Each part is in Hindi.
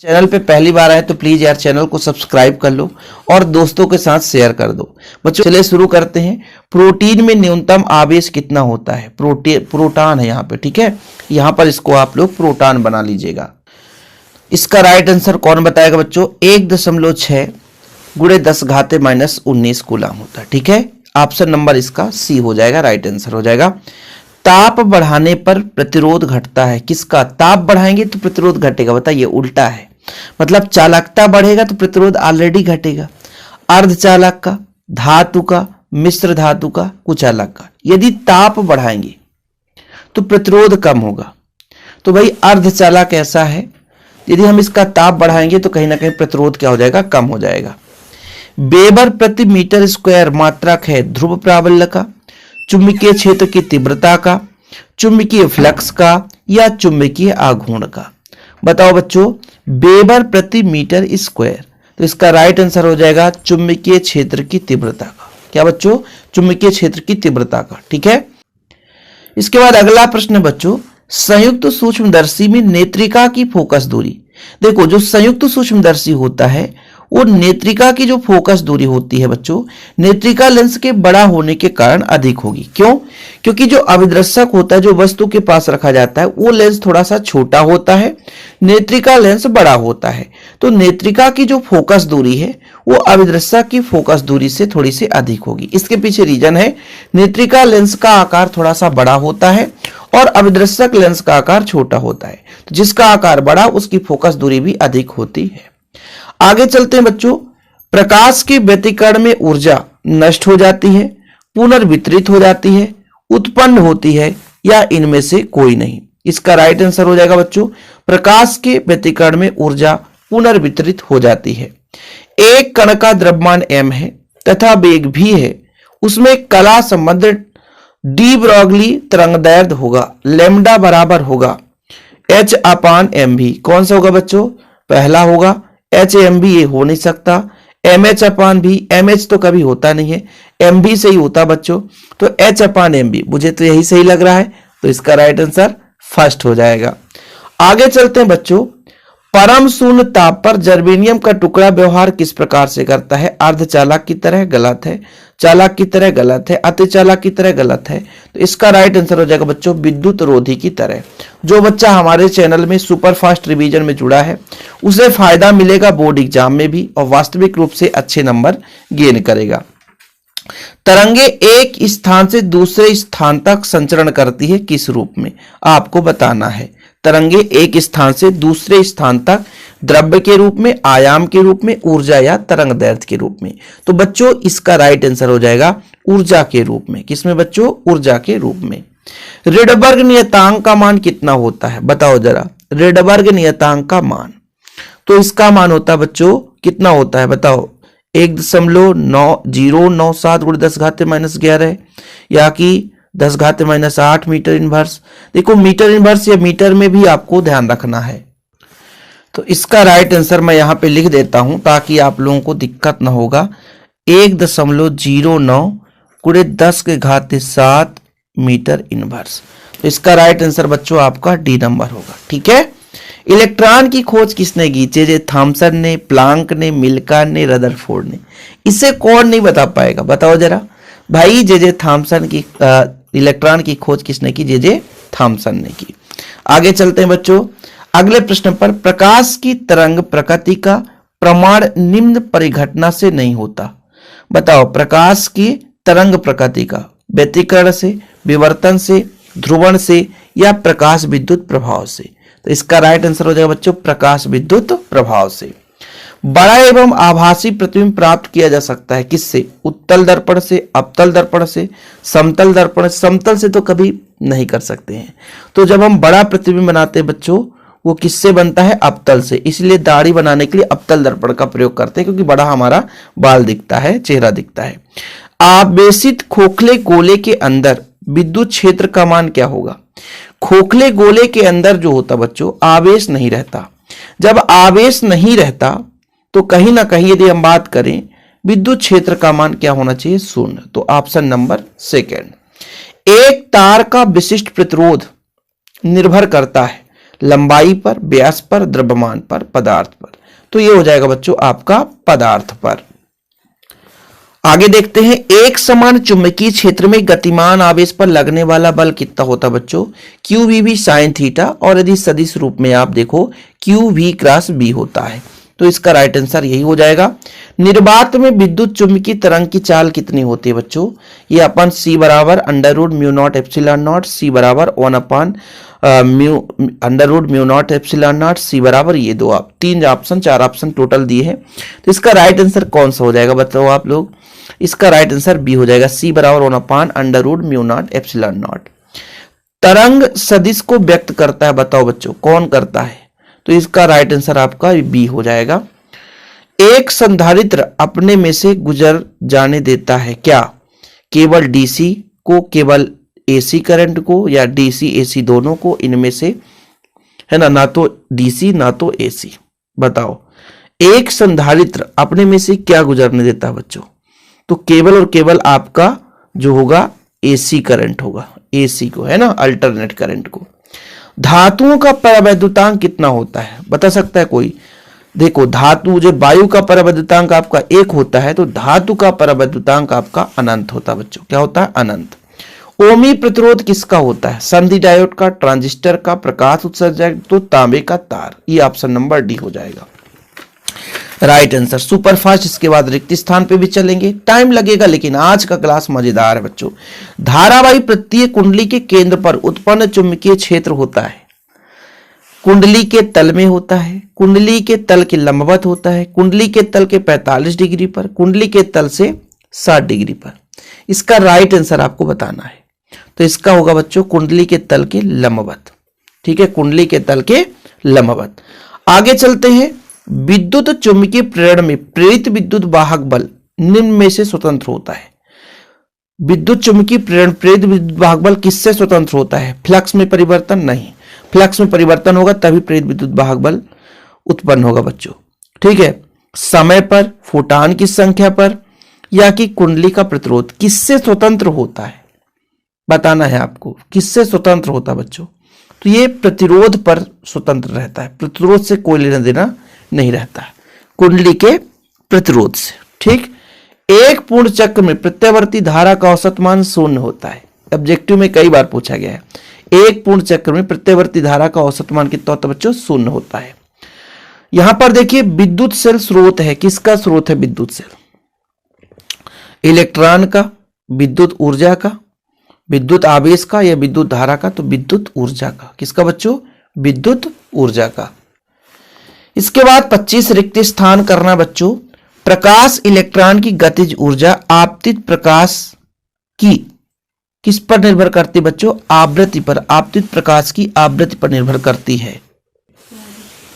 चैनल पे पहली बार आए तो प्लीज यार चैनल को सब्सक्राइब कर लो और दोस्तों के साथ शेयर कर दो। बच्चों चलिए शुरू करते हैं। प्रोटीन में न्यूनतम आवेश कितना होता है? प्रोटॉन है यहाँ पे, ठीक है। यहाँ पर इसको आप लोग प्रोटॉन बना लीजिएगा। इसका राइट आंसर कौन बताएगा बच्चों? 1.6 गुणे 10⁻⁻19 कूलम होता है, ठीक है। ऑप्शन नंबर इसका सी हो जाएगा, राइट आंसर हो जाएगा। ताप बढ़ाने पर प्रतिरोध घटता है, किसका? ताप बढ़ाएंगे तो प्रतिरोध घटेगा, बताइए उल्टा है। मतलब चालकता बढ़ेगा तो प्रतिरोध ऑलरेडी घटेगा। अर्धचालक का, धातु का, मिश्र धातु का, कुचालक का। यदि ताप बढ़ाएंगे तो प्रतिरोध कम होगा। तो भाई अर्धचालक ऐसा है, यदि हम इसका ताप बढ़ाएंगे तो कहीं ना कहीं प्रतिरोध क्या हो जाएगा? कम हो जाएगा। वेबर प्रति मीटर स्क्वायर मात्रक है ध्रुव प्राबल्य का, चुंबकीय क्षेत्र की तीव्रता का, चुंबकीय फ्लक्स का, या चुंबकीय आघूर्ण का। बताओ बच्चों, वेबर प्रति मीटर स्क्वायर, तो इसका राइट आंसर हो जाएगा चुंबकीय क्षेत्र की तीव्रता का। क्या बच्चों? चुंबकीय क्षेत्र की तीव्रता का, ठीक है। इसके बाद अगला प्रश्न बच्चों, संयुक्त सूक्ष्मदर्शी में नेत्रिका की फोकस दूरी। देखो जो संयुक्त सूक्ष्मदर्शी होता है वो नेत्रिका की जो फोकस दूरी होती है बच्चों, नेत्रिका लेंस के बड़ा होने के कारण अधिक होगी। क्यों? क्योंकि जो अभिदर्शक होता है, जो वस्तु के पास रखा जाता है, वो लेंस थोड़ा सा छोटा होता है, नेत्रिका लेंस बड़ा होता है। तो नेत्रिका की जो फोकस दूरी है वो अभिदर्शक की फोकस दूरी से थोड़ी सी अधिक होगी। इसके पीछे रीजन है, नेत्रिका लेंस का आकार थोड़ा सा बड़ा होता है और अभिदर्शक लेंस का आकार छोटा होता है। तो जिसका आकार बड़ा उसकी फोकस दूरी भी अधिक होती है। आगे चलते हैं बच्चों। प्रकाश के व्यतिकरण में ऊर्जा नष्ट हो जाती है, पुनर्वितरित हो जाती है, उत्पन्न होती है, या इनमें से कोई नहीं। इसका राइट आंसर हो जाएगा बच्चों, प्रकाश के व्यतिकरण में ऊर्जा पुनर्वितरित हो जाती है। एक कण का द्रव्यमान m है तथा वेग v है, उसमें कला संबंध डी ब्रॉगली तरंगदैर्ध्य होगा, लैम्डा बराबर होगा h/mv। कौन सा होगा बच्चों? पहला होगा। HMV ये हो नहीं सकता। MH/v, MH तो कभी होता नहीं है, MV से ही होता बच्चों। तो H/mv, मुझे तो यही सही लग रहा है, तो इसका राइट आंसर फर्स्ट हो जाएगा। आगे चलते हैं बच्चों। परम शून्य ताप पर जर्मेनियम का टुकड़ा व्यवहार किस प्रकार से करता है? अर्धचालक की तरह गलत है, चालक की तरह गलत है, अतिचालक की तरह गलत है। तो इसका राइट आंसर हो जाएगा बच्चों विद्युत रोधी की तरह। जो बच्चा हमारे चैनल में सुपर फास्ट रिवीजन में जुड़ा है उसे फायदा मिलेगा बोर्ड एग्जाम में भी, और वास्तविक रूप से अच्छे नंबर गेन करेगा। तरंगे एक स्थान से दूसरे स्थान तक संचरण करती है, किस रूप में? आपको बताना है। तरंगे एक स्थान से दूसरे स्थान तक द्रव्य के रूप में, आयाम के रूप में, ऊर्जा या तरंग दैर्ध्य के रूप में। तो बच्चों इसका राइट आंसर हो जाएगा ऊर्जा के रूप में। किसमें बच्चों? ऊर्जा के रूप में। रिडबर्ग नियतांक का मान कितना होता है? बताओ जरा, रिडबर्ग नियतांक का मान। तो इसका मान होता है बच्चों, कितना होता है बताओ? 1.9097 गुणे 10⁻⁻11, या कि 10⁻⁻8 मीटर इनवर्स। देखो मीटर इनवर्स या मीटर में भी आपको ध्यान रखना है। तो इसका राइट आंसर मैं यहां पे लिख देता हूं ताकि आप लोगों को दिक्कत ना होगा। 1.09 गुणे 10⁻7 मीटर इनवर्स। तो इसका राइट आंसर बच्चों आपका डी नंबर होगा, ठीक है। इलेक्ट्रॉन की खोज किसने की? जे थॉमसन ने, प्लांक ने, मिल्का ने, रदरफोर्ड ने। इसे कौन नहीं बता पाएगा? बताओ जरा भाई। जे थॉमसन की इलेक्ट्रॉन की खोज किसने की? जे थॉमसन ने की। आगे चलते हैं बच्चों अगले प्रश्न पर। प्रकाश की तरंग प्रकृति का प्रमाण निम्न परिघटना से नहीं होता। बताओ, प्रकाश की तरंग प्रकृति का व्यतिकरण से, विवर्तन से, ध्रुवण से, या प्रकाश विद्युत प्रभाव से। तो इसका राइट आंसर हो जाएगा बच्चों प्रकाश विद्युत प्रभाव से। बड़ा एवं आभासी प्रतिबिंब प्राप्त किया जा सकता है किससे? उत्तल दर्पण से, अवतल दर्पण से, समतल दर्पण से। समतल से तो कभी नहीं कर सकते हैं। तो जब हम बड़ा प्रतिबिंब बनाते हैं बच्चों, वो किससे बनता है? अवतल से। इसलिए दाढ़ी बनाने के लिए अवतल दर्पण का प्रयोग करते हैं, क्योंकि बड़ा हमारा बाल दिखता है, चेहरा दिखता है। आवेशित खोखले गोले के अंदर विद्युत क्षेत्र का मान क्या होगा? खोखले गोले के अंदर जो होता बच्चों, आवेश नहीं रहता। जब आवेश नहीं रहता तो कहीं ना कहीं यदि हम बात करें विद्युत क्षेत्र का मान क्या होना चाहिए? शून्य। तो ऑप्शन नंबर सेकंड। एक तार का विशिष्ट प्रतिरोध निर्भर करता है लंबाई पर, व्यास पर, द्रव्यमान पर, पदार्थ पर। तो ये हो जाएगा बच्चों आपका पदार्थ पर। आगे देखते हैं, एक समान चुंबकीय क्षेत्र में गतिमान आवेश पर लगने वाला बल कितना होता है बच्चों? Q V B sine theta, और यदि सदिश रूप में आप देखो क्यू वी क्रॉस बी होता है। तो इसका राइट आंसर यही हो जाएगा। निर्वात में विद्युत चुंबकीय तरंग की चाल कितनी होती है बच्चों? ये अपन सी बराबर under root mu naught epsilon naught, c बराबर 1 अपन mu under root mu naught epsilon naught, c बराबर ये दो, आप 3 ऑप्शन 4 ऑप्शन टोटल दिए हैं। तो इसका राइट आंसर कौन सा हो जाएगा बताओ आप लोग? इसका राइट आंसर बी हो जाएगा, सी बराबर 1 upon under root mu naught epsilon naught. तरंग सदिश को व्यक्त करता है, बताओ बच्चों कौन करता है? तो इसका राइट आंसर आपका बी हो जाएगा। एक संधारित्र अपने में से गुजर जाने देता है क्या? केवल डीसी को, केवल एसी करंट को, या डीसी एसी दोनों को, इनमें से, है ना तो डीसी ना तो एसी। बताओ एक संधारित्र अपने में से क्या गुजरने देता है बच्चों? तो केवल और केवल आपका जो होगा एसी करंट होगा, एसी को, है ना, अल्टरनेट करंट को। धातुओं का परावैद्युतांक कितना होता है, बता सकता है कोई? देखो धातु, जो वायु का परावैद्युतांक आपका 1 होता है, तो धातु का परावैद्युतांक आपका अनंत होता है बच्चों। क्या होता है? अनंत। ओमी प्रतिरोध किसका होता है? संधि डायोड का, ट्रांजिस्टर का, प्रकाश उत्सर्जक, तो तांबे का तार। ये ऑप्शन नंबर डी हो जाएगा राइट आंसर। सुपरफास्ट, इसके बाद रिक्त स्थान पे भी चलेंगे, टाइम लगेगा, लेकिन आज का क्लास मजेदार है बच्चों। धारावाही प्रत्येक कुंडली के केंद्र पर उत्पन्न चुंबकीय क्षेत्र होता है, कुंडली के तल में होता है, कुंडली के तल के लंबवत होता है, कुंडली के तल के 45 डिग्री पर, कुंडली के तल से 60 डिग्री पर। इसका राइट आंसर आपको बताना है। तो इसका होगा बच्चों कुंडली के तल के लंबवत। ठीक है, कुंडली के तल के लंबवत। आगे चलते हैं। विद्युत चुंबकीय प्रेरण में प्रेरित विद्युत वाहक बल निम्न में से स्वतंत्र होता है। विद्युत चुंबकीय प्रेरण प्रेरित विद्युत वाहक बल किससे स्वतंत्र होता है? फ्लक्स में परिवर्तन? नहीं, फ्लक्स में परिवर्तन होगा तभी प्रेरित विद्युत वाहक बल उत्पन्न होगा बच्चों। ठीक है, समय पर, फोटान की संख्या पर, या कि कुंडली का प्रतिरोध, किससे स्वतंत्र होता है बताना है आपको। किससे स्वतंत्र होता है बच्चों? तो ये प्रतिरोध पर स्वतंत्र रहता है, प्रतिरोध से कोई लेना देना नहीं रहता है, कुंडली के प्रतिरोध से। ठीक, एक पूर्ण चक्र में प्रत्यावर्ती धारा का औसत मान 0 होता है। ऑब्जेक्टिव में कई बार पूछा गया है, एक पूर्ण चक्र में प्रत्यावर्ती धारा का औसत मान कितना होता है बच्चों? 0 होता है। यहां पर देखिए विद्युत सेल स्रोत है, किसका स्रोत है विद्युत सेल? इलेक्ट्रॉन का, विद्युत ऊर्जा का, विद्युत आवेश का, या विद्युत धारा का? तो विद्युत ऊर्जा का। किसका बच्चों? विद्युत ऊर्जा का। इसके बाद 25 रिक्त स्थान करना बच्चों। प्रकाश इलेक्ट्रॉन की गतिज ऊर्जा आपतित प्रकाश की किस पर निर्भर करती है बच्चों? आवृत्ति पर। आपतित प्रकाश की आवृत्ति पर निर्भर करती है।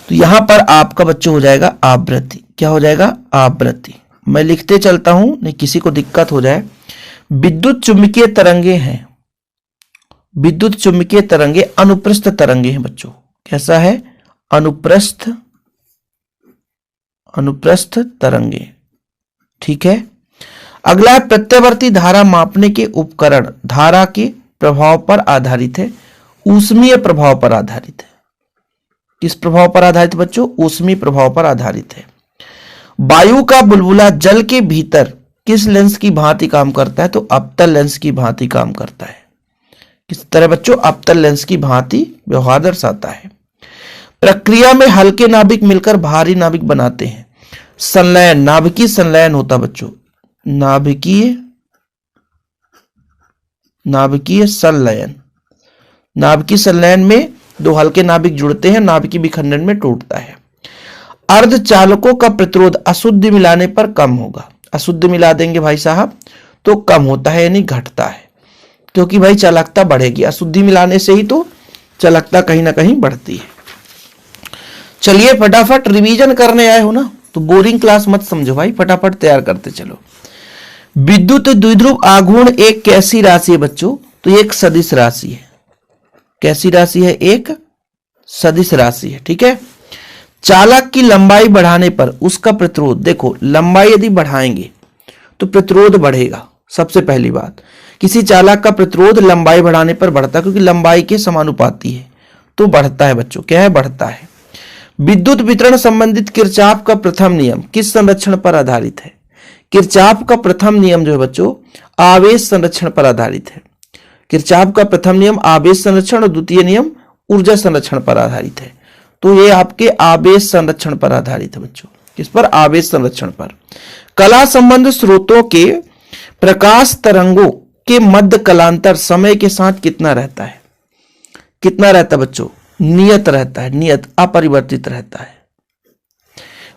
तो यहां पर आपका बच्चों हो जाएगा आवृत्ति। क्या हो जाएगा? आवृत्ति। मैं लिखते चलता हूं, नहीं किसी को दिक्कत हो जाए। विद्युत चुंबकीय तरंगे हैं, विद्युत चुंबकीय तरंगे अनुप्रस्थ तरंगे हैं बच्चों। कैसा है? अनुप्रस्थ तरंगे। ठीक है, अगला है प्रत्यावर्ती धारा मापने के उपकरण धारा के प्रभाव पर आधारित है, ऊष्मीय प्रभाव पर आधारित है। किस प्रभाव पर आधारित बच्चों? ऊष्मीय प्रभाव पर आधारित है। वायु का बुलबुला जल के भीतर किस लेंस की भांति काम करता है? तो अवतल लेंस की भांति काम करता है। किस तरह बच्चों? अवतल लेंस की भांति व्यवहार दर्शाता है। प्रक्रिया में हल्के नाभिक मिलकर भारी नाभिक बनाते हैं। संलयन, नाभिकीय संलयन होता बच्चों, नाभिकीय संलयन। नाभिकीय संलयन में दो हल्के नाभिक जुड़ते हैं, नाभिकीय विखंडन में टूटता है। अर्धचालकों का प्रतिरोध अशुद्ध मिलाने पर कम होगा। अशुद्ध मिला देंगे भाई साहब तो कम होता है, यानी घटता है, क्योंकि भाई चालकता बढ़ेगी। अशुद्धि मिलाने से ही तो चालकता कहीं ना कहीं बढ़ती है। चलिए फटाफट रिवीजन करने आए हो ना, तो बोरिंग क्लास मत समझो भाई, फटाफट तैयार करते चलो। विद्युत द्विध्रुव आघूर्ण एक कैसी राशि है बच्चों? तो एक सदिश राशि है। कैसी राशि है? एक सदिश राशि है। ठीक है, चालक की लंबाई बढ़ाने पर उसका प्रतिरोध, देखो लंबाई यदि बढ़ाएंगे तो प्रतिरोध बढ़ेगा। सबसे पहली बात, किसी चालक का प्रतिरोध लंबाई बढ़ाने पर बढ़ता है, क्योंकि लंबाई के समानुपाती है। तो बढ़ता है बच्चों, क्या है, बढ़ता है। विद्युत वितरण संबंधित किरचॉफ का प्रथम नियम किस संरक्षण पर आधारित है? किरचॉफ का प्रथम नियम जो है बच्चों आवेश संरक्षण पर आधारित है। किरचॉफ का प्रथम नियम आवेश संरक्षण और द्वितीय नियम ऊर्जा संरक्षण पर आधारित है। तो ये आपके आवेश संरक्षण पर आधारित है बच्चों। किस पर? आवेश संरक्षण पर। कला संबंध स्रोतों के प्रकाश तरंगों के मध्य कलांतर समय के साथ कितना रहता है? कितना रहता है बच्चों? नियत रहता है, नियत, अपरिवर्तित रहता है।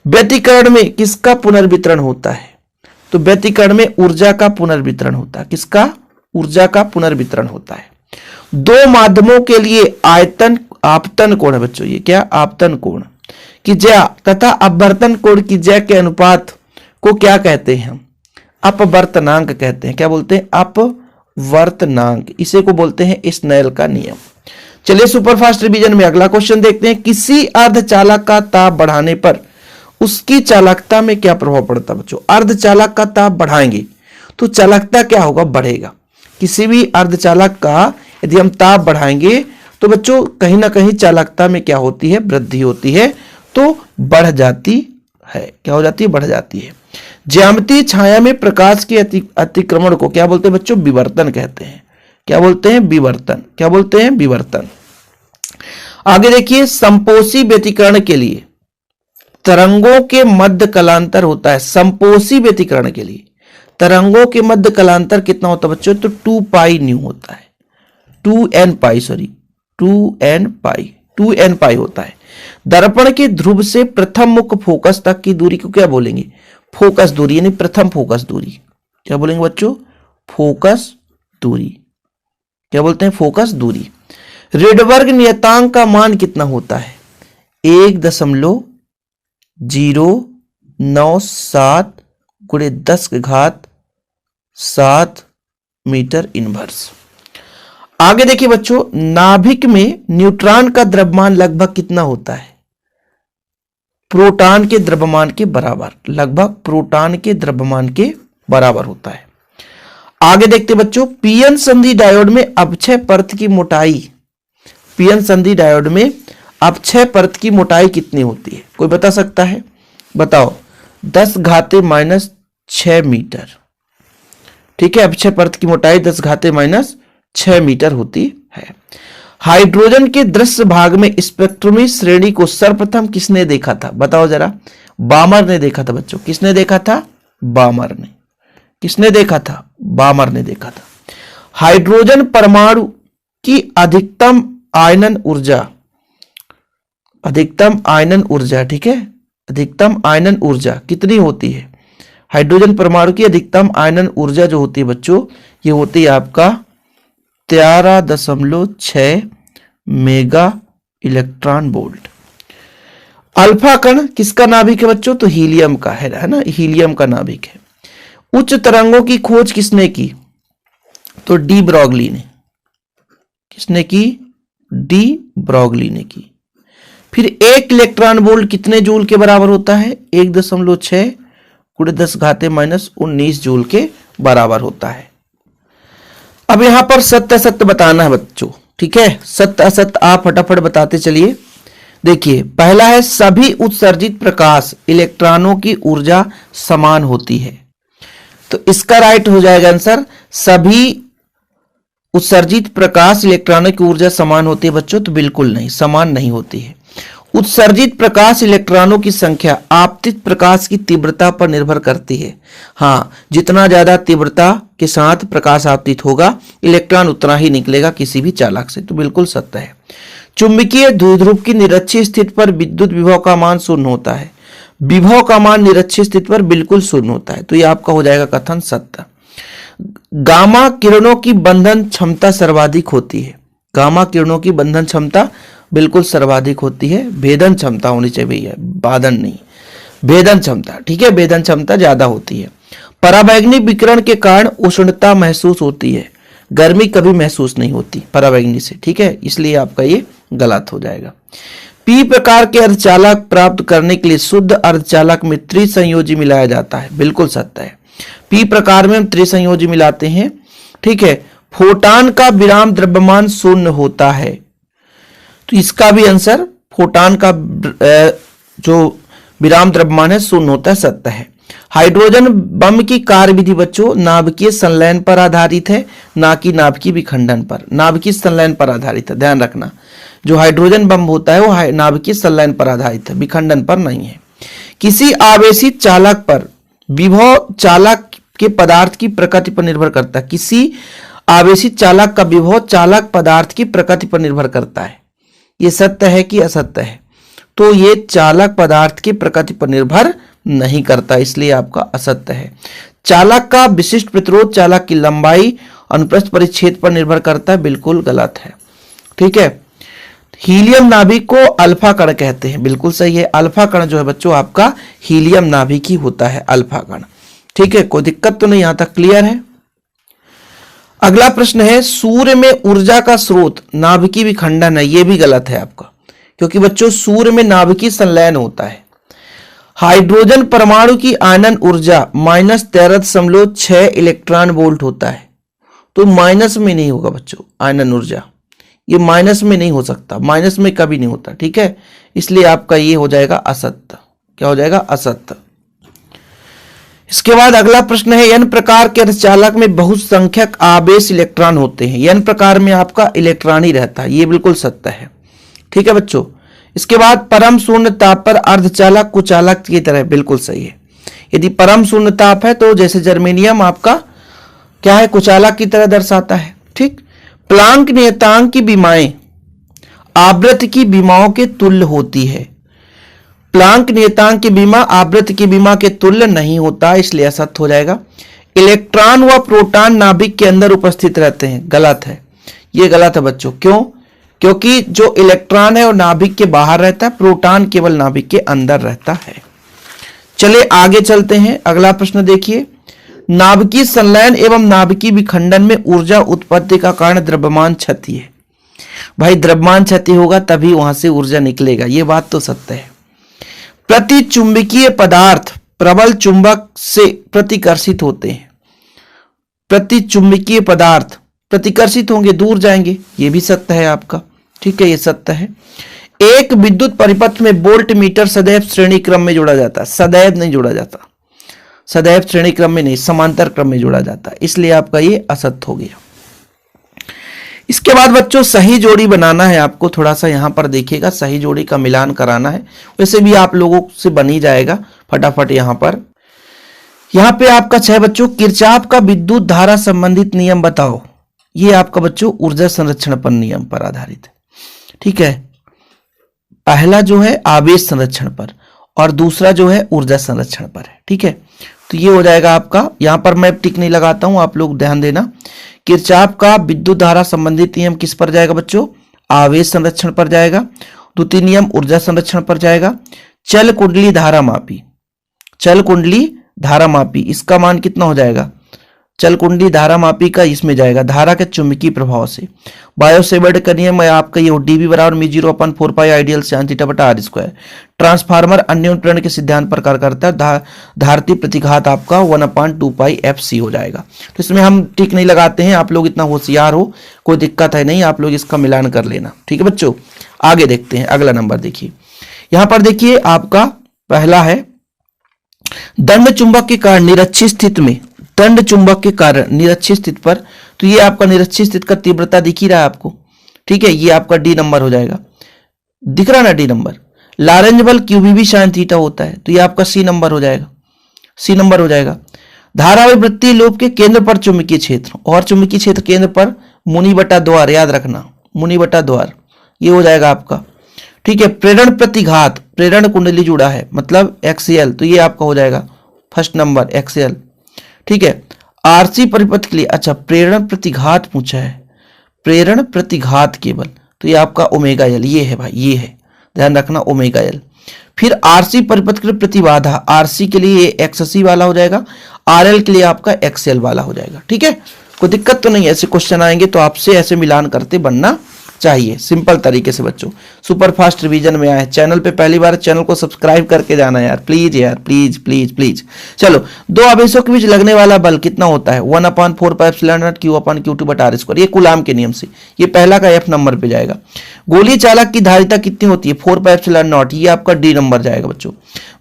व्यतिकरण में किसका पुनर्वितरण होता है? तो व्यतिकरण में ऊर्जा का पुनर्वितरण होता है। किसका? ऊर्जा का पुनर्वितरण होता है। दो माध्यमों के लिए आयतन आपतन कोण है बच्चों, ये क्या? आपतन कोण की ज्या तथा अपवर्तन कोण की ज्या के अनुपात को क्या कहते हैं हम? अपवर्तनांक कहते हैं। क्या बोलते हैं? अपवर्तनांक। इसे को बोलते हैं स्नेल का नियम। चलिए सुपरफास्ट रिवीजन में अगला क्वेश्चन देखते हैं। किसी अर्धचालक का ताप बढ़ाने पर उसकी चालकता में क्या प्रभाव पड़ता है बच्चों? अर्धचालक का ताप बढ़ाएंगे तो चालकता क्या होगा? बढ़ेगा। किसी भी अर्धचालक का यदि हम ताप बढ़ाएंगे तो बच्चों कहीं ना कहीं चालकता में क्या होती है? वृद्धि होती है, तो बढ़ जाती है। क्या हो जाती है? बढ़ जाती है। ज्यामितीय छाया में प्रकाश के अतिक्रमण को क्या बोलते हैं बच्चों? विवर्तन कहते हैं। क्या बोलते हैं? विवर्तन। क्या बोलते हैं? विवर्तन। आगे देखिए, संपोषी व्यतिकरण के लिए तरंगों के मध्य कलांतर होता है। संपोषी व्यतिकरण के लिए तरंगों के मध्य कलांतर कितना होता है बच्चों? तो 2 पाई न्यू होता है। 2n पाई होता है। दर्पण के ध्रुव से प्रथम मुख्य फोकस तक की दूरी को क्या बोलेंगे? फोकस दूरी, यानी प्रथम फोकस दूरी। क्या बोलेंगे बच्चों? फोकस दूरी। क्या बोलते हैं? फोकस दूरी। रेडबर्ग नियतांक का मान कितना होता है? 1.097 गुणे 10⁻7 मीटर इनवर्स। आगे देखिए बच्चों, नाभिक में न्यूट्रॉन का द्रव्यमान लगभग कितना होता है? प्रोटॉन के द्रव्यमान के बराबर। लगभग प्रोटॉन के द्रव्यमान के बराबर होता है। आगे देखते बच्चों, पीएन संधि डायोड में अपक्षय परत की मोटाई, पीएन संधि डायोड में अपक्षय परत की मोटाई कितनी होती है? कोई बता सकता है? बताओ। 10⁻6 मीटर। ठीक है, अपक्षय परत की मोटाई 10⁻6 मीटर होती है। हाइड्रोजन के दृश्य भाग में स्पेक्ट्रमी श्रेणी को सर्वप्रथम किसने देखा था? बताओ जरा। बामर ने देखा था बच्चों। किसने देखा था? बामर ने। किसने देखा था? बामर ने देखा था। हाइड्रोजन परमाणु की अधिकतम आयनन ऊर्जा, अधिकतम आयनन ऊर्जा, ठीक है, अधिकतम आयनन ऊर्जा कितनी होती है? हाइड्रोजन परमाणु की अधिकतम आयनन ऊर्जा जो होती है बच्चों, ये होती है आपका 13.6 मेगा इलेक्ट्रॉन वोल्ट। अल्फा कण किसका नाभिक है बच्चों? तो हीलियम का है ना, हीलियम का नाभिक है। उच्च तरंगों की खोज किसने की? तो डी ब्रॉगली ने। किसने की? डी ब्रॉगली ने की। फिर 1 इलेक्ट्रॉन वोल्ट कितने जूल के बराबर होता है? 1.6 गुणे 10⁻19 जूल के बराबर होता है। अब यहां पर सत्य असत्य बताना है बच्चों, ठीक है। सत्य असत्य आप फटाफट बताते चलिए। देखिए, पहला है सभी उत्सर्जित प्रकाश इलेक्ट्रॉनों की ऊर्जा समान होती है। तो इसका राइट हो जाएगा आंसर, सभी उत्सर्जित प्रकाश इलेक्ट्रॉनों की ऊर्जा समान होती है बच्चों। तो बिल्कुल नहीं, समान नहीं होती है। उत्सर्जित प्रकाश इलेक्ट्रॉनों की संख्या आपतित प्रकाश की तीव्रता पर निर्भर करती है। हाँ, जितना ज्यादा तीव्रता के साथ प्रकाश आपतित होगा, इलेक्ट्रॉन उतना ही निकलेगा किसी भी चालक से। तो बिल्कुल सत्य है। चुंबकीय द्विध्रुव की निरक्षीय स्थिति पर विद्युत विभव का मान शून्य होता है। विभव का मान निरक्षीय स्थिति पर बिल्कुल शून्य होता है। तो यह आपका हो जाएगा कथन सत्य। गामा किरणों की बंधन क्षमता सर्वाधिक होती है। गामा किरणों की बंधन क्षमता बिल्कुल सर्वाधिक होती है। भेदन क्षमता होनी चाहिए भैया, बाधन नहीं, भेदन क्षमता, ठीक है, भेदन क्षमता ज्यादा होती है। पराबैंगनी विकिरण के कारण उष्णता महसूस होती है, गर्मी कभी महसूस नहीं होती पराबैंगनी से, ठीक है, इसलिए आपका ये गलत हो जाएगा। पी प्रकार के अर्धचालक प्राप्त करने के लिए शुद्ध अर्धचालक में त्रिसंयोजी मिलाया जाता है। बिल्कुल सत्य है। पी प्रकार में हम त्रिसंयोजी मिलाते हैं, ठीक है। फोटॉन का विराम द्रव्यमान शून्य होता है। तो इसका भी आंसर फोटान का जो विराम द्रव्यमान है शून्य होता है, सत्य है। हाइड्रोजन बम की कार्यविधि बच्चों नाभिकीय संलयन पर आधारित है, ना कि नाभिकीय विखंडन पर। नाभिकीय संलयन पर आधारित है, ध्यान रखना। जो हाइड्रोजन बम होता है वो नाभिकीय संलयन पर आधारित है, विखंडन पर नहीं है। किसी आवेशित चालक पर विभव चालक के पदार्थ की प्रकृति पर निर्भर करता है। किसी आवेशित चालक का विभव चालक पदार्थ की प्रकृति पर निर्भर करता है। ये सत्य है कि असत्य है? तो ये चालक पदार्थ की प्रकृति पर निर्भर नहीं करता, इसलिए आपका असत्य है। चालक का विशिष्ट प्रतिरोध चालक की लंबाई अनुप्रस्थ परिच्छेद पर निर्भर करता है, बिल्कुल गलत है। ठीक है। हीलियम नाभिक को अल्फा कण कहते हैं, बिल्कुल सही है। अल्फा कण जो है बच्चों आपका हीलियम नाभिक ही होता है, अल्फा कण। ठीक है, कोई दिक्कत तो नहीं, यहां तक क्लियर है। अगला प्रश्न है सूर्य में ऊर्जा का स्रोत नाभिकीय विखंडन है। यह भी गलत है आपका, क्योंकि बच्चों सूर्य में नाभिकीय संलयन होता है। हाइड्रोजन परमाणु की आयनन ऊर्जा -13.6 इलेक्ट्रॉन वोल्ट होता है, तो माइनस में नहीं होगा बच्चों आयनन ऊर्जा, ये माइनस में नहीं हो सकता, माइनस में कभी नहीं होता। ठीक है, इसलिए आपका ये हो जाएगा असत्य। क्या हो जाएगा? असत्य। इसके बाद अगला प्रश्न है एन प्रकार के अर्धचालक में बहुसंख्यक आवेश इलेक्ट्रॉन होते हैं। एन प्रकार में आपका इलेक्ट्रॉन ही रहता है, ये बिल्कुल सत्य है। ठीक है बच्चों। इसके बाद परम शून्य ताप पर अर्धचालक कुचालक की तरह, बिल्कुल सही है। यदि परम शून्य ताप है तो जैसे जर्मेनियम आपका क्या है, कुचालक की तरह दर्शाता है। ठीक। प्लांक नियतांक की विमाएं आवृत्ति की विमाओं के तुल्य होती है। प्लांक नियतांक की विमा आवृत्ति की विमा के तुल्य नहीं होता, इसलिए असत्य हो जाएगा। इलेक्ट्रॉन व प्रोटॉन नाभिक के अंदर उपस्थित रहते हैं, गलत है। यह गलत है बच्चों। क्यों? क्योंकि जो इलेक्ट्रॉन है वो नाभिक के बाहर रहता है, प्रोटॉन केवल नाभिक के अंदर रहता है। चलिए आगे चलते हैं। अगला प्रश्न देखिए, नाभिकीय संलयन एवं नाभिकीय विखंडन में ऊर्जा उत्पत्ति का कारण द्रव्यमान क्षति है। भाई द्रव्यमान क्षति होगा तभी वहां से ऊर्जा निकलेगा, ये बात तो सत्य है। प्रतिचुंबकीय पदार्थ प्रबल चुंबक से प्रतिकर्षित होते हैं। प्रतिचुंबकीय पदार्थ प्रतिकर्षित होंगे, दूर जाएंगे, ये भी सत्य है आपका। ठीक है, ये सत्य है। एक विद्युत परिपथ में वोल्ट मीटर सदैव श्रेणी क्रम में जोड़ा जाता है। सदैव नहीं जोड़ा जाता, सदैव श्रेणी क्रम में नहीं, समांतर क्रम में जोड़ा जाता है, इसलिए आपका ये असत्य हो गया। इसके बाद बच्चों सही जोड़ी बनाना है आपको, थोड़ा सा यहां पर देखिएगा, सही जोड़ी का मिलान कराना है। वैसे भी आप लोगों से बन ही जाएगा फटाफट। यहां पे आपका 6 बच्चों, किरचॉफ का विद्युत धारा संबंधित नियम बताओ। ये आपका बच्चों ऊर्जा संरक्षण पर नियम पर आधारित है। ठीक है, पहला जो है आवेश संरक्षण पर और दूसरा जो है ऊर्जा संरक्षण पर है। ठीक है, तो ये हो जाएगा आपका। यहां पर मैं टिक नहीं लगाता हूं, आप लोग ध्यान देना। किरचॉफ का विद्युत धारा संबंधित नियम किस पर जाएगा बच्चों? आवेश संरक्षण पर जाएगा। द्वितीय नियम ऊर्जा संरक्षण पर जाएगा। चल कुंडली धारा मापी, चल कुंडली धारा मापी, इसका मान कितना हो जाएगा? चल कुंडली धारा मापी का इसमें जाएगा धारा के चुंबकीय प्रभाव से। बायोसेवर्ट का नियम है आपका ये, डीबी बराबर μ0/4 पाई आइडियल sin थीटा बटा r स्क्वायर। ट्रांसफार्मर अन्योन्य प्रेरण के सिद्धांत पर कार्य करता है। धारती प्रतिघात आपका 1/2 पाई FC हो जाएगा। तो इसमें हम टिक नहीं लगाते हैं, आप लोग इतना होशियार हो, कोई दिक्कत है नहीं, आप लोग इसका मिलान कर लेना। ठीक है बच्चों, आगे देखते हैं। अगला नंबर देखिए, यहां पर देखिए आपका पहला है दंड चुंबक के कारण निरक्षी स्थिति में, दंड चुंबक के कारण निरक्षी स्थिति पर, तो ये आपका निरक्षी स्थिति का तीव्रता दिख ही रहा है आपको। ठीक है, ये आपका डी नंबर हो जाएगा, दिख रहा ना डी नंबर। लॉरेंज बल QBB sin थीटा होता है, तो ये आपका सी नंबर हो जाएगा, सी नंबर हो जाएगा। धारावृत्तीय लोब के केंद्र पर चुंबकीय क्षेत्र और चुंबकीय क्षेत्र केंद्र पर मुनि बटा द्वार, याद रखना मुनि बटा द्वार, ये हो जाएगा आपका। ठीक है, प्रेरण प्रतिघात, प्रेरण कुंडली जुड़ा है मतलब एक्सियल, तो ये आपका हो जाएगा फर्स्ट नंबर एक्सियल। ठीक है, RC परिपथ के लिए, अच्छा प्रेरण प्रतिघात पूछा है, प्रेरण प्रतिघात केवल, तो ये आपका ओमेगा एल, ये है भाई, ये है, ध्यान रखना ओमेगा एल। फिर RC परिपथ के लिए प्रतिबाधा, RC के लिए XC वाला हो जाएगा, RL के लिए आपका XL वाला हो जाएगा। ठीक है, कोई दिक्कत तो नहीं है, ऐसे क्वेश्चन आएंगे तो आपसे ऐसे मिलान करते बनना चाहिए, सिंपल तरीके से बच्चों। सुपर फास्ट रिवीजन में आए चैनल पे पहली बार, चैनल को सब्सक्राइब करके जाना यार, प्लीज यार, प्लीज प्लीज प्लीज। चलो, दो आवेशों के बीच लगने वाला बल कितना होता है? 1/4πε0 Q/Q2/r²। ये कूलाम के नियम से, ये पहला का F नंबर पे जाएगा। गोलीय चालक की धारिता कितनी होती है? 4πε0, ये आपका D नंबर जाएगा बच्चों।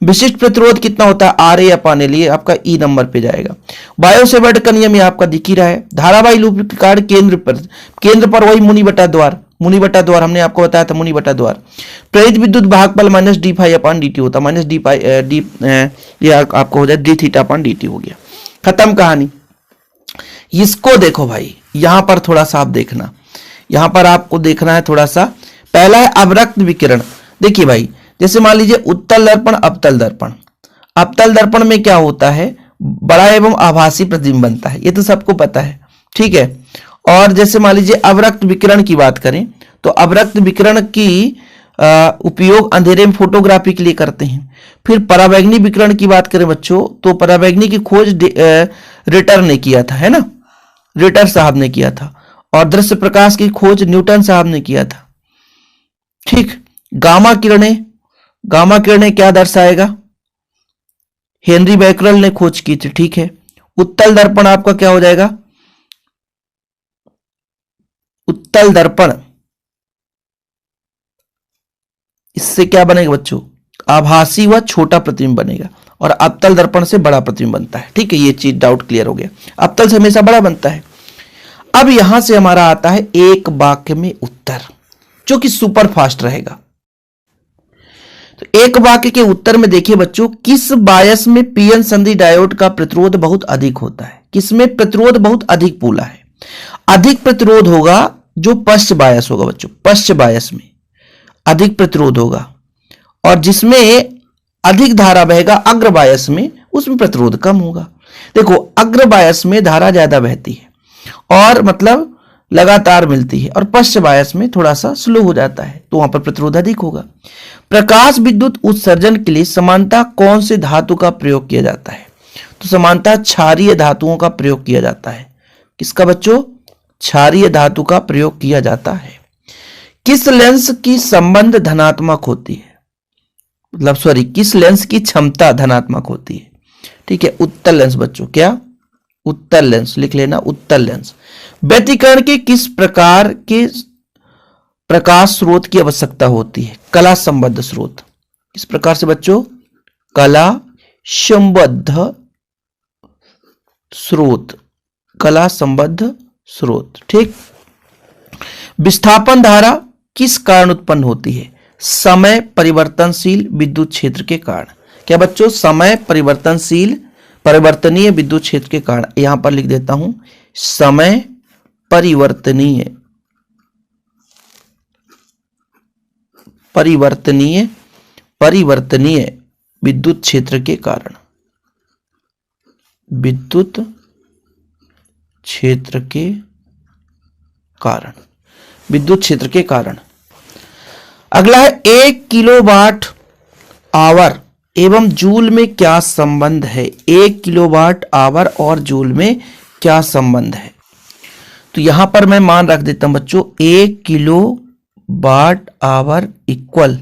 विशिष्ट प्रतिरोध कितना होता है? RA/L, ये आपका E नंबर पे जाएगा। बायो सेवर्ट का नियम ये आपका दिख ही रहा है। धारावाही लूप के कारण केंद्र पर वही मुनि बटा द्वार हमने आपको बताया था, मुनि बटा द्वार। प्रेरित विद्युत भाग बल -d∅/dt होता है, ये आपको हो जाए dθ/dt हो गया। खत्म कहानी। इसको देखो भाई, यहां पर थोड़ा सा आप देखना, यहां पर आपको देखना है थोड़ा सा। पहला है अवरक्त विकिरण। देखिए भाई, जैसे मान लीजिए उत्तल दर्पण, अवतल दर्पण। अवतल दर्पण में क्या होता है? बड़ा एवं आभासी प्रतिबिंब बनता है, ये तो सबको पता है, ठीक है। और जैसे मान लीजिए अवरक्त विकिरण की बात करें तो अवरक्त विकिरण की उपयोग अंधेरे में फोटोग्राफी के लिए करते हैं। फिर पराबैंगनी विकिरण की बात करें बच्चों, तो पराबैंगनी की खोज रिटर ने किया था, है ना, रिटर साहब ने किया था। और दृश्य प्रकाश की खोज न्यूटन साहब ने किया था, ठीक। गामा किरणें क्या दर्शाएगा? हेनरी बैकरल ने खोज की थी, ठीक है। उत्तल दर्पण आपका क्या हो जाएगा? उत्तल दर्पण, इससे क्या बनेगा बच्चों? आभासी व छोटा प्रतिबिंब बनेगा, और अवतल दर्पण से बड़ा प्रतिबिंब बनता है, ठीक है। ये चीज डाउट क्लियर हो गया, अवतल से हमेशा बड़ा बनता है। अब यहां से हमारा आता है एक वाक्य में उत्तर, जो कि सुपर फास्ट रहेगा। तो एक वाक्य के उत्तर में देखिए बच्चों, किस बायस में पीएन संधि डायोड का प्रतिरोध बहुत अधिक होता है? किसमें प्रतिरोध बहुत अधिक पूला है? अधिक प्रतिरोध होगा जो पश्च बायस होगा बच्चों, पश्च बायस में अधिक प्रतिरोध होगा। और जिसमें अधिक धारा बहेगा अग्र बायस में, उसमें प्रतिरोध कम होगा। देखो, अग्र बायस में धारा ज्यादा बहती है और मतलब लगातार मिलती है, और पश्च बायस में थोड़ा सा स्लो हो जाता है, तो वहां पर प्रतिरोध अधिक होगा। प्रकाश विद्युत उत्सर्जन के लिए समानता कौन से धातु का प्रयोग किया जाता है? तो समानता क्षारीय धातुओं का प्रयोग किया जाता है। किसका बच्चों? क्षारीय धातु का प्रयोग किया जाता है। किस लेंस की संबंध धनात्मक होती है? मतलब सॉरी, किस लेंस की क्षमता धनात्मक होती है? ठीक है, उत्तल लेंस बच्चों। क्या? उत्तल लेंस, लिख लेना, उत्तल लेंस। व्यतिकरण के किस प्रकार के प्रकाश स्रोत की आवश्यकता होती है? कला संबद्ध स्रोत। किस प्रकार से बच्चों? कला संबद्ध स्रोत, कला संबद्ध स्रोत, ठीक। विस्थापन धारा किस कारण उत्पन्न होती है? समय परिवर्तनशील विद्युत क्षेत्र के कारण। क्या बच्चों? समय परिवर्तनीय विद्युत क्षेत्र के कारण। यहां पर लिख देता हूं, समय परिवर्तनीय विद्युत क्षेत्र के कारण, विद्युत क्षेत्र के कारण। अगला है 1 किलोवाट आवर एवं जूल में क्या संबंध है? 1 किलोवाट आवर और जूल में क्या संबंध है? तो यहां पर मैं मान रख देता हूं बच्चों, 1 किलोवाट आवर इक्वल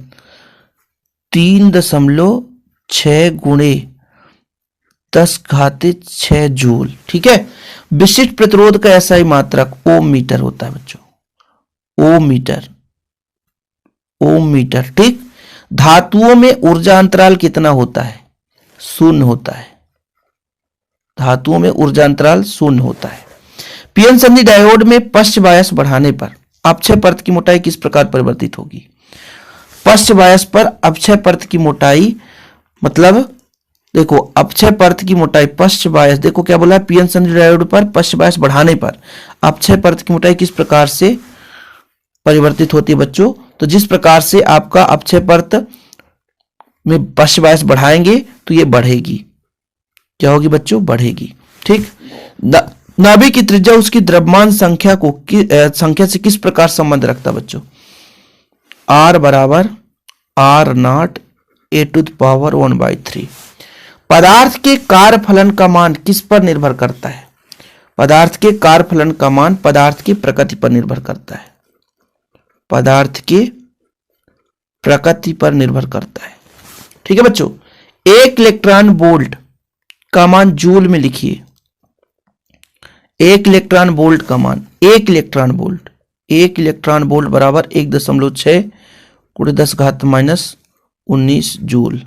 3.6 गुणे 10⁻6 जूल, ठीक है। विशिष्ट प्रतिरोध का ऐसा ही मात्रक ओम मीटर होता है बच्चों, ओम मीटर, ठीक। धातुओं में ऊर्जा अंतराल कितना होता है? 0 होता है। धातुओं में ऊर्जा अंतराल 0 होता है। पीएन संधि डायोड में पश्च बायस बढ़ाने पर अपक्षय परत की मोटाई किस प्रकार परिवर्तित होगी? पश्च बायस पर अपक्षय परत की मोटाई, मतलब देखो, अपक्षय परत की मोटाई पश्च बायस, देखो क्या बोला है, पीएन संधि डायोड पर पश्च बायस बढ़ाने पर अपक्षय परत की मोटाई किस प्रकार से परिवर्तित होती है बच्चों? तो जिस प्रकार से आपका अपक्षय परत में पश्च बायस बढ़ाएंगे तो ये बढ़ेगी। क्या होगी बच्चों? बढ़ेगी, ठीक। नाभिक की त्रिज्या उसकी द्रव्यमान संख्या से किस प्रकार संबंध रखता है बच्चों? R बराबर R0 a⁻⁴ पदार्थ के कार्यफलन का मान किस पर निर्भर करता है? पदार्थ के कार्यफलन का मान पदार्थ की प्रकृति पर निर्भर करता है। पदार्थ के प्रकृति पर निर्भर करता है। ठीक है बच्चों, एक इलेक्ट्रॉन वोल्ट का मान जूल में लिखिए। एक इलेक्ट्रॉन वोल्ट का मान, एक इलेक्ट्रॉन वोल्ट बराबर 1.6 × 10⁻⁻19 जूल।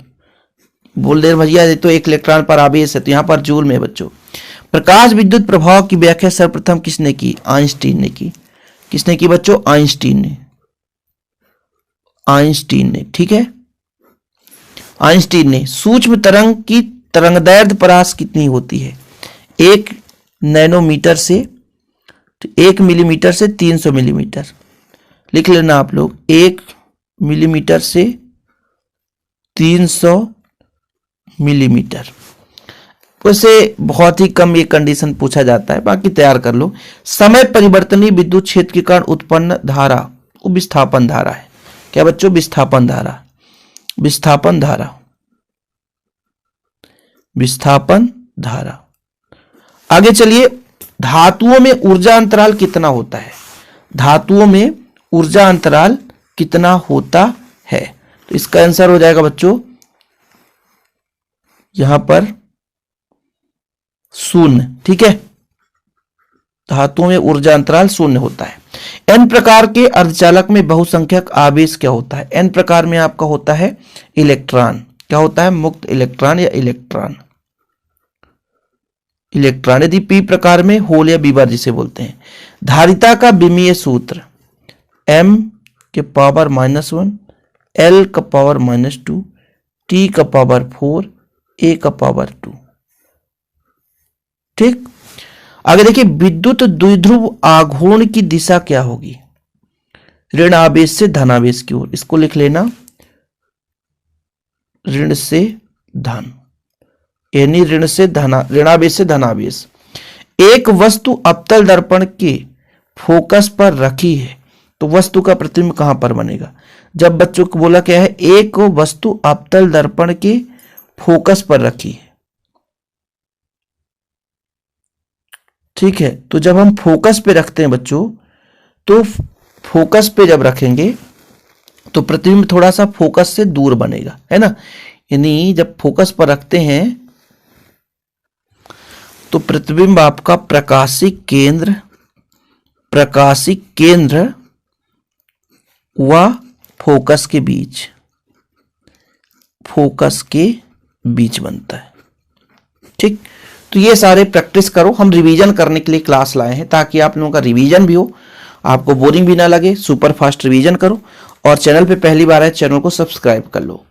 बोल दे भैया ये तो एक इलेक्ट्रॉन पर आवेश है, तो यहां पर जूल में बच्चों। प्रकाश विद्युत प्रभाव की व्याख्या सर्वप्रथम किसने की? आइंस्टीन ने की। किसने की बच्चों? आइंस्टीन ने। ठीक है, आइंस्टीन ने। सूक्ष्म तरंग की तरंगदैर्ध्य परास कितनी होती है? 1 नैनोमीटर से 1 मिलीमीटर से 300 मिलीमीटर। लिख लेना आप लोग, 1 मिलीमीटर से 300 मिलीमीटर। वैसे बहुत ही कम ये कंडीशन पूछा जाता है, बाकी तैयार कर लो। समय परिवर्तनीय विद्युत क्षेत्र के कारण उत्पन्न धारा वो विस्थापन धारा है। क्या बच्चों? विस्थापन धारा। आगे चलिए, धातुओं में ऊर्जा अंतराल कितना होता है? धातुओं में ऊर्जा अंतराल कितना होता है? तो इसका आंसर हो जाएगा बच्चों यहां पर 0। ठीक है, धातुओं में ऊर्जा अंतराल 0 होता है। एन प्रकार के अर्धचालक में बहुसंख्यक आवेश क्या होता है? एन प्रकार में आपका होता है इलेक्ट्रॉन। क्या होता है? मुक्त इलेक्ट्रॉन या इलेक्ट्रॉन। यदि पी प्रकार में होल या बीबर जिसे बोलते हैं। धारिता का विमीय सूत्र m के पावर -1, l का पावर -2, t का पावर 4, a का पावर 2। ठीक, आगे देखिए, विद्युत द्विध्रुव आघूर्ण की दिशा क्या होगी? ऋण आवेश से धनावेश की ओर। इसको लिख लेना, ऋण से धन, यानी ऋणावेश से धनावेश। एक वस्तु अवतल दर्पण के फोकस पर रखी है तो वस्तु का प्रतिबिंब कहां पर बनेगा? जब बच्चों को बोला क्या है, एक वस्तु अवतल दर्पण के फोकस पर रखी है। ठीक है, तो जब हम फोकस पे रखते हैं बच्चों, तो फोकस पे जब रखेंगे तो प्रतिबिंब थोड़ा सा फोकस से दूर बनेगा, है ना। यानी जब फोकस पर रखते हैं तो प्रतिबिंब आपका प्रकाशिक केंद्र व फोकस के बीच बनता है। ठीक, तो ये सारे प्रैक्टिस करो। हम रिवीजन करने के लिए क्लास लाए हैं ताकि आप लोगों का रिवीजन भी हो, आपको बोरिंग भी ना लगे। सुपर फास्ट रिवीजन करो और चैनल पे पहली बार है, चैनल को सब्सक्राइब कर लो।